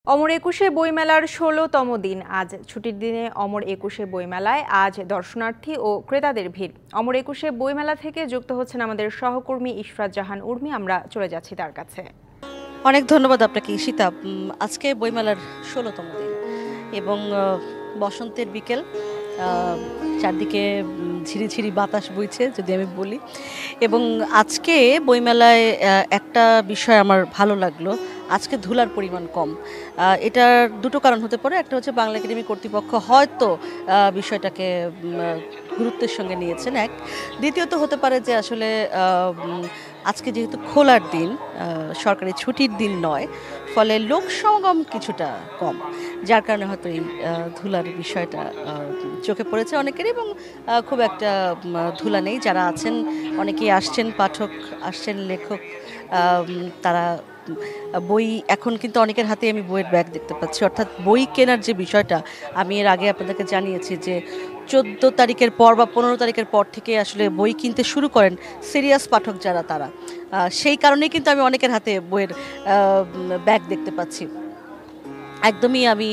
অমর একুশে বইমেলার ১৬তম দিন আজ। ছুটির দিনে অমর একুশে বইমেলায় আজ দর্শনার্থী ও ক্রেতাদের ভিড়। অমর একুশে বইমেলা থেকে যুক্ত হচ্ছেন আমাদের সহকর্মী ইশরাত জাহান উর্মি। আমরা চলে যাচ্ছি তার কাছে। অনেক ধন্যবাদ আপনাকে ঈশিতা। আজকে বইমেলার ১৬তম দিন এবং বসন্তের বিকেল, চারদিকে ঝিরিঝিরি বাতাস বইছে যদি আমি বলি। এবং আজকে বইমেলায় একটা বিষয় আমার ভালো লাগলো, আজকে ধুলার পরিমাণ কম। এটার দুটো কারণ হতে পারে। একটা হচ্ছে বাংলা একাডেমি কর্তৃপক্ষ হয়তো বিষয়টাকে গুরুত্বের সঙ্গে নিয়েছেন, এক। দ্বিতীয়ত হতে পারে যে আসলে আজকে যেহেতু খোলার দিন, সরকারি ছুটির দিন নয়, ফলে লোক সমাগম কিছুটা কম, যার কারণে হয়তো এই ধুলার বিষয়টা চোখে পড়েছে অনেকেরই। এবং খুব একটা ধুলা নেই, যারা আছেন অনেকেই আসছেন, পাঠক আসছেন, লেখক তারা বই, এখন কিন্তু অনেকের হাতে আমি বইয়ের ব্যাগ দেখতে পাচ্ছি। অর্থাৎ বই কেনার যে বিষয়টা, আমি এর আগে আপনাদেরকে জানিয়েছি যে 14 তারিখের পর বা 15 তারিখের পর থেকে আসলে বই কিনতে শুরু করেন সিরিয়াস পাঠক যারা, তারা সেই কারণেই কিন্তু আমি অনেকের হাতে বইয়ের ব্যাগ দেখতে পাচ্ছি। একদমই আমি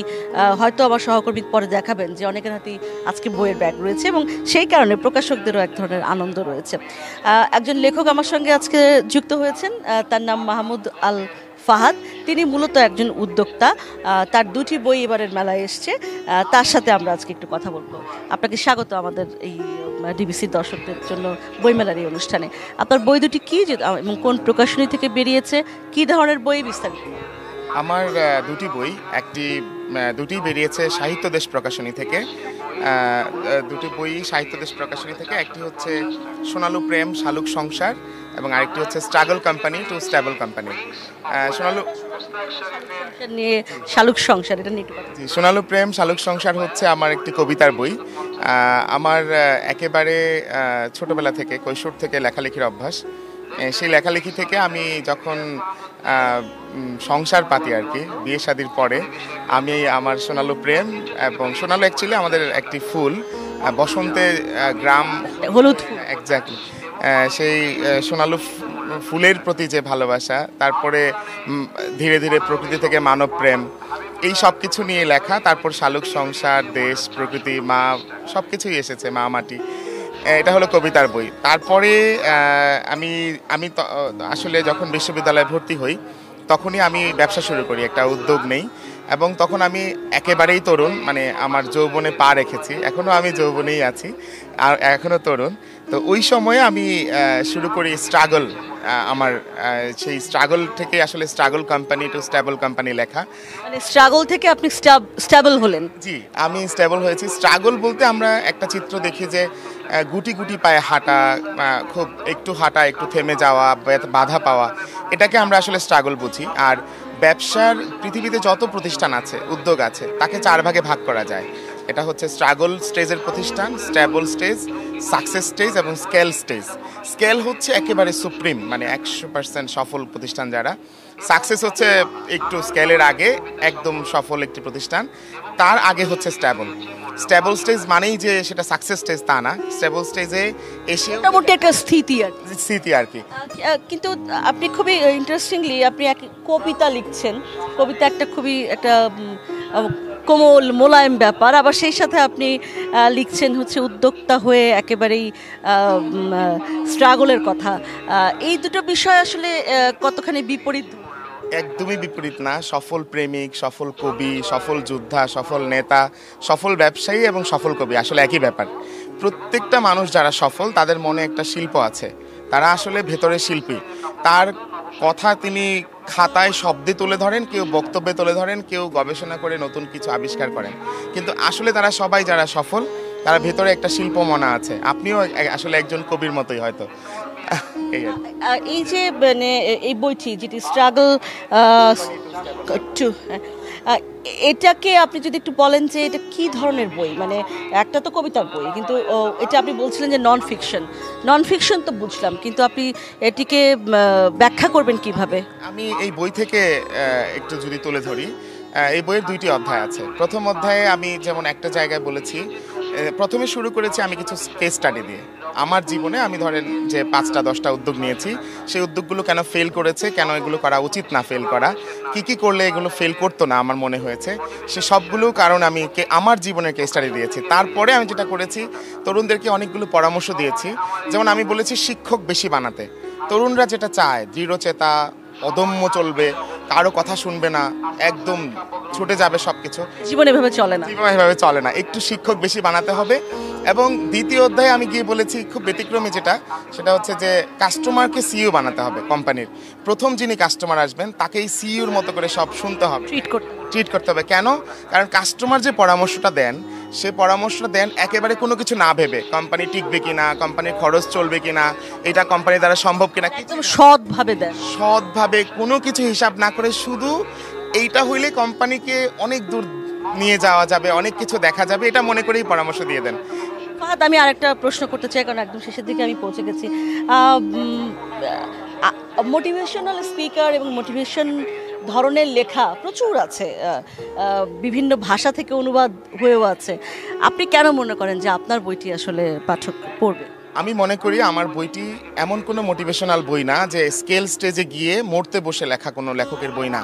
হয়তো আমার সহকর্মী পরে দেখাবেন যে অনেকের হাতেই আজকে বইয়ের ব্যাগ রয়েছে এবং সেই কারণে প্রকাশকদেরও এক ধরনের আনন্দ রয়েছে। একজন লেখক আমার সঙ্গে আজকে যুক্ত হয়েছেন, তার নাম মাহমুদ আল ফাহাদ। তিনি মূলত একজন উদ্যোক্তা, তার দুটি বই এবারের মেলায় এসছে। তার সাথে আমরা আজকে একটু কথা বলবো। আপনাকে স্বাগত আমাদের এই ডিবিসির দর্শকদের জন্য বইমেলার এই অনুষ্ঠানে। আপনার বই দুটি কী এবং কোন প্রকাশনী থেকে বেরিয়েছে, কী ধরনের বই, বিস্তারিত? আমার দুটি বই, দুটি বেরিয়েছে সাহিত্য দেশ প্রকাশনী থেকে। দুটি বই সাহিত্য দেশ প্রকাশনী থেকে, একটি হচ্ছে সোনালু প্রেম শালুক সংসার এবং আরেকটি হচ্ছে struggle company to stable company. সোনালু প্রেম শালুক সংসার হচ্ছে আমার একটি কবিতার বই। আমার একেবারে ছোটবেলা থেকে, কৈশোর থেকে লেখালেখির অভ্যাস। সেই লেখালেখি থেকে আমি যখন সংসার পাতি আর কি, বিয়ে শাদির পরে, আমি আমার সোনালু প্রেম, এবং সোনালু অ্যাকচুয়ালি আমাদের একটি ফুল, বসন্তে গ্রাম হলুদ, এক্স্যাক্টলি সেই সোনালু ফুলের প্রতি যে ভালোবাসা, তারপরে ধীরে ধীরে প্রকৃতি থেকে মানব প্রেম, এই সব কিছু নিয়ে লেখা। তারপর শালুক সংসার, দেশ, প্রকৃতি, মা, সব কিছুই এসেছে, মা মাটি। এটা হলো কবিতার বই। তারপরে আমি আসলে যখন বিশ্ববিদ্যালয়ে ভর্তি হই, তখনই আমি ব্যবসা শুরু করি, একটা উদ্যোগ নেই। এবং তখন আমি একেবারেই তরুণ, মানে আমার যৌবনে পা রেখেছি, এখনও আমি যৌবনেই আছি আর এখনও তরুণ। তো ওই সময়ে আমি শুরু করি স্ট্রাগল। আমার সেই স্ট্রাগল থেকে আসলে struggle company to stable company লেখা। মানে স্ট্রাগল থেকে আপনি স্টেবল হলেন? জি, আমি স্টেবল হয়েছি। স্ট্রাগল বলতে আমরা একটা চিত্র দেখি যে গুটি গুটি পায়ে হাঁটা, খুব একটু হাঁটা, একটু থেমে যাওয়া, বাধা পাওয়া, এটাকে আমরা আসলে স্ট্রাগল বুঝি। আর ব্যবসার পৃথিবীতে যত প্রতিষ্ঠান আছে, উদ্যোগ আছে, তাকে 4 ভাগে ভাগ করা যায়। এটা হচ্ছে স্ট্রাগল স্টেজের প্রতিষ্ঠান, স্টেবল স্টেজ, সাকসেস স্টেজ এবং স্কেল স্টেজ। স্কেল হচ্ছে একেবারে সুপ্রিম, মানে 100% সফল প্রতিষ্ঠান যারা। সাকসেস হচ্ছে একটু স্কেলের আগে, একদম সফল একটি প্রতিষ্ঠান। তার আগে হচ্ছে স্টেবল। স্টেবল স্টেজ মানেই যে সেটা সাকসেস স্টেজ তা না। স্টেবল স্টেজে এসে মোটামুটি একটা স্থিতি আর কি। কিন্তু আপনি খুবই ইন্টারেস্টিংলি আপনি এক কবিতা লিখছেন। কবিতা একটা খুবই একটা কোমল মোলায়েম ব্যাপার, আবার সেই সাথে আপনি লিখছেন হচ্ছে উদ্যোক্তা হয়ে একেবারেই স্ট্রাগলের কথা। এই দুটো বিষয় আসলে কতখানি বিপরীত? একদমই বিপরীত না। সফল প্রেমিক, সফল কবি, সফল যোদ্ধা, সফল নেতা, সফল ব্যবসায়ী এবং সফল কবি আসলে একই ব্যাপার। প্রত্যেকটা মানুষ যারা সফল, তাদের মনে একটা শিল্প আছে, তারা আসলে ভেতরে শিল্পী। তার কথা তিনি খাতায় শব্দে তুলে ধরেন, কেউ বক্তব্যে তুলে ধরেন, কেউ গবেষণা করে নতুন কিছু আবিষ্কার করেন, কিন্তু আসলে তারা সবাই যারা সফল, তারা ভেতরে একটা শিল্প মনা আছে। আপনিও আসলে একজন কবির মতোই হয়তো। এই যে মানে এই বইটি যেটি স্ট্রাগল টু, এটাকে আপনি যদি একটু বলেন যে এটা কি ধরনের বই? মানে একটা তো কবিতার বই, কিন্তু এটা আপনি বলছিলেন যে নন ফিকশন তো বুঝলাম, কিন্তু আপনি এটিকে ব্যাখ্যা করবেন কিভাবে? আমি এই বই থেকে একটু যদি তুলে ধরি, এই বইয়ের 2টি অধ্যায় আছে। প্রথম অধ্যায়ে আমি যেমন একটা জায়গায় বলেছি প্রথমে শুরু করেছি আমি কিছু কেস স্টাডি দিয়ে। আমার জীবনে আমি ধরেন যে 5টা 10টা উদ্যোগ নিয়েছি, সেই উদ্যোগগুলো কেন ফেল করেছে, কেন এগুলো করা উচিত না ফেল করা, কি করলে এগুলো ফেল করতো না আমার মনে হয়েছে, সে সবগুলো কারণ আমি আমার জীবনের কেস স্টাডি দিয়েছি। তারপরে আমি যেটা করেছি, তরুণদেরকে অনেকগুলো পরামর্শ দিয়েছি। যেমন আমি বলেছি শিক্ষক বেশি বানাতে। তরুণরা যেটা চায়, দৃঢ়চেতা, অদম্য চলবে, কারো কথা শুনবে না, একদম ছুটে যাবে সবকিছু, জীবনে এভাবে চলে না, জীবনে এভাবে চলে না, একটু শিক্ষক বেশি বানাতে হবে। এবং দ্বিতীয় অধ্যায়ে আমি গিয়ে বলেছি খুব ব্যতিক্রমী যেটা, সেটা হচ্ছে যে কাস্টমারকে সিইও বানাতে হবে কোম্পানির। প্রথম যিনি কাস্টমার আসবেন তাকেই সিইওর মতো করে সব শুনতে হবে, ট্রিট করতে হবে। কেন? কারণ কাস্টমার যে পরামর্শটা দেন, সে পরামর্শটা দেন একেবারে কোনো কিছু না ভেবে, কোম্পানি টিকবে কিনা, কোম্পানির খরচ চলবে কিনা, এটা কোম্পানির দ্বারা সম্ভব কিনা, একদম সৎভাবে দেন, সৎভাবে কোনো কিছু হিসাব না করে শুধু এইটা হইলে কোম্পানিকে অনেক দূর নিয়ে যাওয়া যাবে, অনেক কিছু দেখা যাবে, এটা মনে করেই পরামর্শ দিয়ে দেন। ফাহাদ, আমি আরেকটা প্রশ্ন করতে চাই, কারণ একদম শেষের দিকে আমি পৌঁছে গেছি। মোটিভেশনাল স্পিকার এবং মোটিভেশন ধরনের লেখা প্রচুর আছে, বিভিন্ন ভাষা থেকে অনুবাদ হয়েও আছে। আপনি কেন মনে করেন যে আপনার বইটি আসলে পাঠক পড়বে? আমি মনে করি আমার বইটি এমন কোনো মোটিভেশনাল বই না যে স্কেল স্টেজে গিয়ে মরতে বসে লেখা কোনো লেখকের বই না।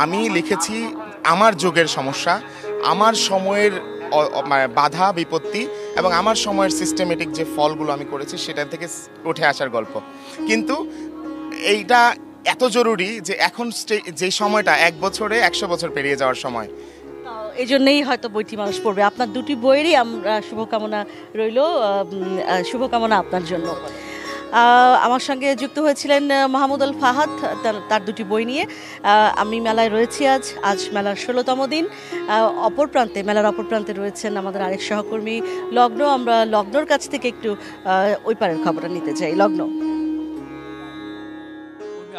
আমি লিখেছি আমার যুগের সমস্যা, আমার সময়ের বাধা বিপত্তি এবং আমার সময়ের সিস্টেমেটিক যে ফলগুলো আমি করেছি সেটা থেকে উঠে আসার গল্প। কিন্তু এইটা এত জরুরি যে এখন যে সময়টা 1 বছরে 100 বছর পেরিয়ে যাওয়ার সময়, এই জন্যই হয়তো বইটি মানুষ পড়বে। আপনার দুটি বইয়েরই আমরা শুভকামনা রইল, শুভকামনা আপনার জন্য। আমার সঙ্গে যুক্ত হয়েছিলেন মাহমুদ আল ফাহাদ, তার দুটি বই নিয়ে। আমি মেলায় রয়েছি আজ মেলার 16তম দিন। মেলার অপর প্রান্তে রয়েছেন আমাদের আরেক সহকর্মী লগ্ন। আমরা লগ্নর কাছ থেকে একটু ওই পারের খবরটা নিতে চাই। লগ্ন,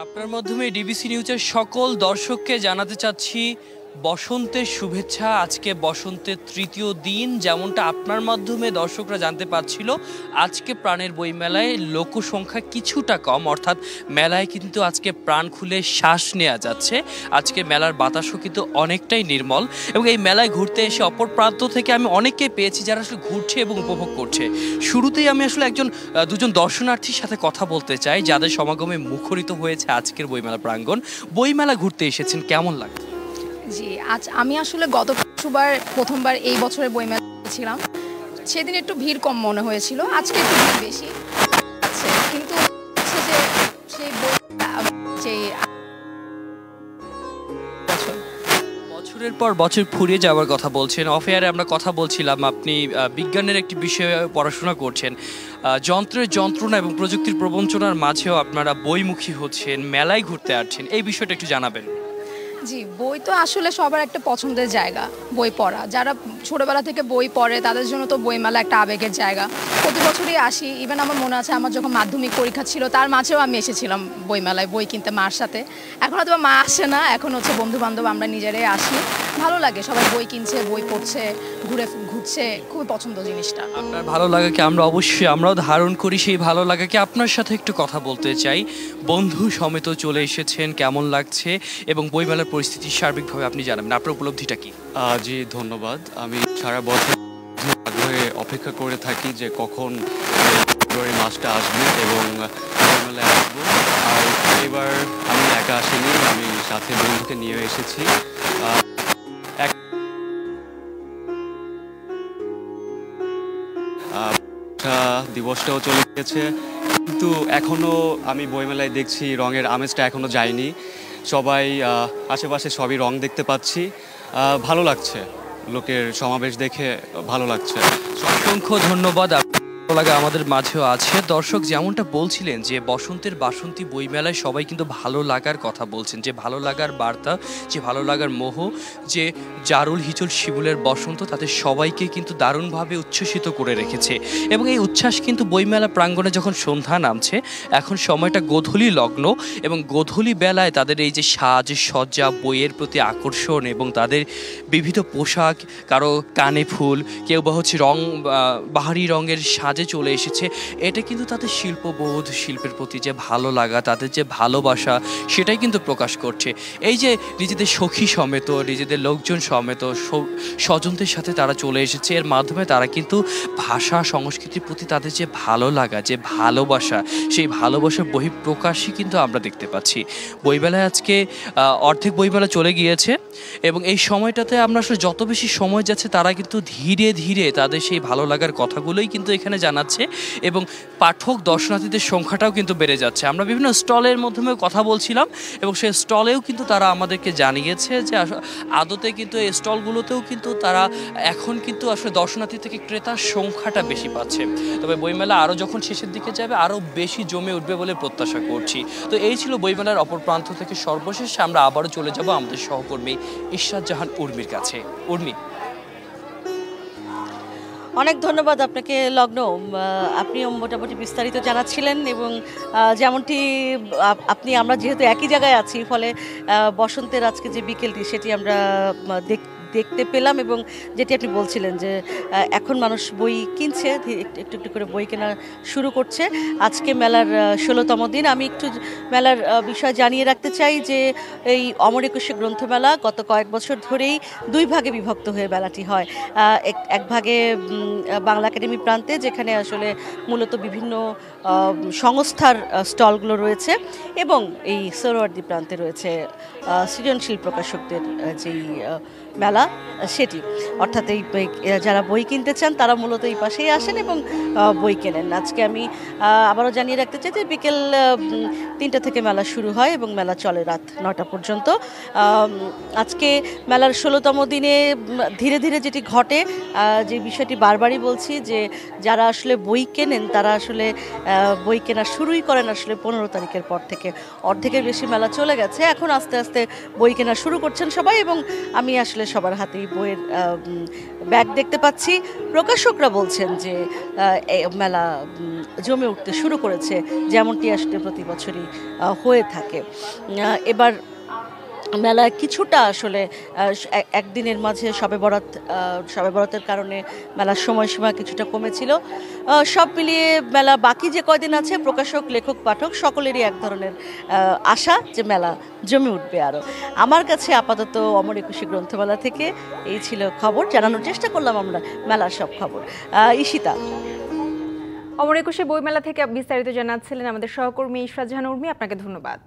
আপনার মাধ্যমে ডিবিসি নিউজের সকল দর্শককে জানাতে চাচ্ছি বসন্তের শুভেচ্ছা। আজকে বসন্তের 3য় দিন, যেমনটা আপনার মাধ্যমে দর্শকরা জানতে পারছিল, আজকে প্রাণের বইমেলায় লোকসংখ্যা কিছুটা কম, অর্থাৎ মেলায় কিন্তু আজকে প্রাণ খুলে শ্বাস নেওয়া যাচ্ছে। আজকে মেলার বাতাসও কিন্তু অনেকটাই নির্মল, এবং এই মেলায় ঘুরতে এসে অপর প্রান্ত থেকে আমি অনেককে পেয়েছি যারা আসলে ঘুরছে এবং উপভোগ করছে। শুরুতেই আমি আসলে দুজন দর্শনার্থীর সাথে কথা বলতে চাই, যাদের সমাগমে মুখরিত হয়েছে আজকের বইমেলা প্রাঙ্গণ। বইমেলা ঘুরতে এসেছেন, কেমন লাগে? জি, আজ আমি আসলে প্রথমবার এই বছরের বইমেলা ছিলাম, সেদিন একটু ভিড় কম মনে হয়েছিল, আজকে একটু ভিড় বেশি আছে। কিন্তু বছরের পর বছর ফুরিয়ে যাওয়ার কথা বলছেন। অফ এয়ারে আমরা কথা বলছিলাম, আপনি বিজ্ঞানের একটি বিষয়ে পড়াশোনা করছেন, যন্ত্রের যন্ত্রণা এবং প্রযুক্তির প্রবঞ্চনার মাঝেও আপনারা বইমুখী হচ্ছেন, মেলায় ঘুরতে আসছেন, এই বিষয়টা একটু জানাবেন। জি, বই তো আসলে সবার একটা পছন্দের জায়গা, বই পড়া। যারা ছোটবেলা থেকে বই পড়ে তাদের জন্য তো বইমেলা একটা আবেগের জায়গা। প্রতি বছরই আসি। ইভেন আমার মনে আছে আমার যখন মাধ্যমিক পরীক্ষা ছিল তার মাঝেও আমি এসেছিলাম বইমেলায় বই কিনতে মার সাথে। এখন হয়তো মা আসে না, এখন হচ্ছে বন্ধু বান্ধব আমরা নিজেরাই আসি। ভালো লাগে, সবাই বই কিনছে, বই পড়ছে, ঘুরছে, খুবই পছন্দ জিনিসটা। আপনার ভালো লাগাকে আমরাও ধারণ করি, সেই ভালো লাগাকে আপনার সাথে একটু কথা বলতে চাই। বন্ধু সমেত চলে এসেছেন, কেমন লাগছে এবং বইমেলার পরিস্থিতি সার্বিকভাবে আপনি জানাবেন, আপনার উপলব্ধিটা কি? জি, ধন্যবাদ। আমি সারা বছর আগ্রহে অপেক্ষা করে থাকি যে কখন ফেব্রুয়ারি মাসটা আসবে এবং বইমেলায় আসবো। আর এবার আমি একা আসিনি, আমি সাথে বন্ধুকে নিয়ে এসেছি। দিবসটাও চলে গেছে, কিন্তু এখনো আমি বইমেলায় দেখছি রঙের আমেজটা এখনো যায়নি। সবাই আশেপাশে সবই রং দেখতে পাচ্ছি, ভালো লাগছে, লোকের সমাবেশ দেখে ভালো লাগছে। অসংখ্য ধন্যবাদ। লাগা আমাদের মাঝেও আছে। দর্শক যেমনটা বলছিলেন যে বসন্তের বাসন্তী বইমেলায় সবাই কিন্তু ভালো লাগার কথা বলছেন, যে ভালো লাগার বার্তা, যে ভালো লাগার মোহ, যে জারুল হিচুল শিবুলের বসন্ত তাদের সবাইকে কিন্তু দারুণভাবে উচ্ছ্বসিত করে রেখেছে। এবং এই উচ্ছ্বাস কিন্তু বইমেলা প্রাঙ্গণে যখন সন্ধ্যা নামছে, এখন সময়টা গোধূলি লগ্ন, এবং গোধূলি বেলায় তাদের এই যে সাজ সজ্জা, বইয়ের প্রতি আকর্ষণ এবং তাদের বিবিধ পোশাক, কারো কানে ফুল, কেউ বা হচ্ছে বাহারি রঙের সাজ মাঝে চলে এসেছে, এটা কিন্তু তাদের শিল্পবোধ, শিল্পের প্রতি যে ভালো লাগা, তাদের যে ভালোবাসা, সেটাই কিন্তু প্রকাশ করছে। এই যে নিজেদের সখী সমেত, নিজেদের লোকজন সমেত, স্বজনদের সাথে তারা চলে এসেছে, এর মাধ্যমে তারা কিন্তু ভাষা সংস্কৃতির প্রতি তাদের যে ভালো লাগা, যে ভালোবাসা, সেই ভালোবাসার বহিঃপ্রকাশই কিন্তু আমরা দেখতে পাচ্ছি। বইমেলায় আজকে অর্ধেক বইমেলা চলে গিয়েছে এবং এই সময়টাতে আমরা আসলে যত বেশি সময় যাচ্ছে তারা কিন্তু ধীরে ধীরে তাদের সেই ভালো লাগার কথাগুলোই কিন্তু এখানে জানাচ্ছে এবং পাঠক দর্শনার্থীদের সংখ্যাটাও কিন্তু বেড়ে যাচ্ছে। আমরা বিভিন্ন স্টলের মাধ্যমে কথা বলছিলাম এবং সেই স্টলেও কিন্তু তারা আমাদেরকে জানিয়েছে যে আদতে কিন্তু এই স্টলগুলোতেও কিন্তু তারা এখন কিন্তু আসলে দর্শনার্থী থেকে ক্রেতার সংখ্যাটা বেশি পাচ্ছে। তবে বইমেলা আরও যখন শেষের দিকে যাবে আরও বেশি জমে উঠবে বলে প্রত্যাশা করছি। তো এই ছিল বইমেলার অপর প্রান্ত থেকে সর্বশেষ। আমরা আবারও চলে যাব আমাদের সহকর্মী ইশরাত জাহান উর্মির কাছে। উর্মি, অনেক ধন্যবাদ আপনাকে লগ্ন। আপনিও মোটামুটি বিস্তারিত জানাচ্ছিলেন এবং যেমনটি আমরা যেহেতু একই জায়গায় আছি, ফলে বসন্তের আজকে যে বিকেলটি সেটি আমরা দেখতে পেলাম এবং যেটি আপনি বলছিলেন যে এখন মানুষ বই কিনছে, একটু একটু করে বই কেনা শুরু করছে। আজকে মেলার 16তম দিন। আমি একটু মেলার বিষয় জানিয়ে রাখতে চাই যে এই অমর একুশে গ্রন্থমেলা গত কয়েক বছর ধরেই দুই ভাগে বিভক্ত হয়ে মেলাটি হয়। এক ভাগে বাংলা একাডেমি প্রান্তে, যেখানে আসলে মূলত বিভিন্ন সংস্থার স্টলগুলো রয়েছে, এবং এই সোহরাওয়ার্দী প্রান্তে রয়েছে সৃজনশীল প্রকাশকদের যেই মেলা সেটি। অর্থাৎ এই যারা বই কিনতে চান তারা মূলত এই পাশেই আসেন এবং বই কেনেন। আজকে আমি আবারও জানিয়ে রাখতে চাই যে বিকেল 3টা থেকে মেলা শুরু হয় এবং মেলা চলে রাত 9টা পর্যন্ত। আজকে মেলার 16তম দিনে ধীরে ধীরে যেটি ঘটে, যে বিষয়টি বারবারই বলছি, যে যারা আসলে বই কেনেন তারা আসলে বই কেনা শুরুই করেন আসলে 15 তারিখের পর থেকে। অর্ধেকের বেশি মেলা চলে গেছে, এখন আস্তে আস্তে বই কেনা শুরু করছেন সবাই এবং আমি আসলে সবার হাতেই বইয়ের ব্যাগ দেখতে পাচ্ছি। প্রকাশকরা বলছেন যে মেলা জমে উঠতে শুরু করেছে, যেমনটি আসলে প্রতি বছরই হয়ে থাকে। এবার মেলা কিছুটা আসলে একদিনের মাঝে শবে বরাতের কারণে মেলার সময়সীমা কিছুটা কমেছিল। সব মিলিয়ে মেলা বাকি যে কয়দিন আছে, প্রকাশক, লেখক, পাঠক সকলেরই এক ধরনের আশা যে মেলা জমে উঠবে আরও। আমার কাছে আপাতত অমর একুশে গ্রন্থমেলা থেকে এই ছিল খবর, জানানোর চেষ্টা করলাম আমরা মেলার সব খবর। ঈশিতা, অমর একুশে বইমেলা থেকে বিস্তারিত জানাচ্ছিলেন আমাদের সহকর্মী ইশরাত জাহান উর্মি, আপনাকে ধন্যবাদ।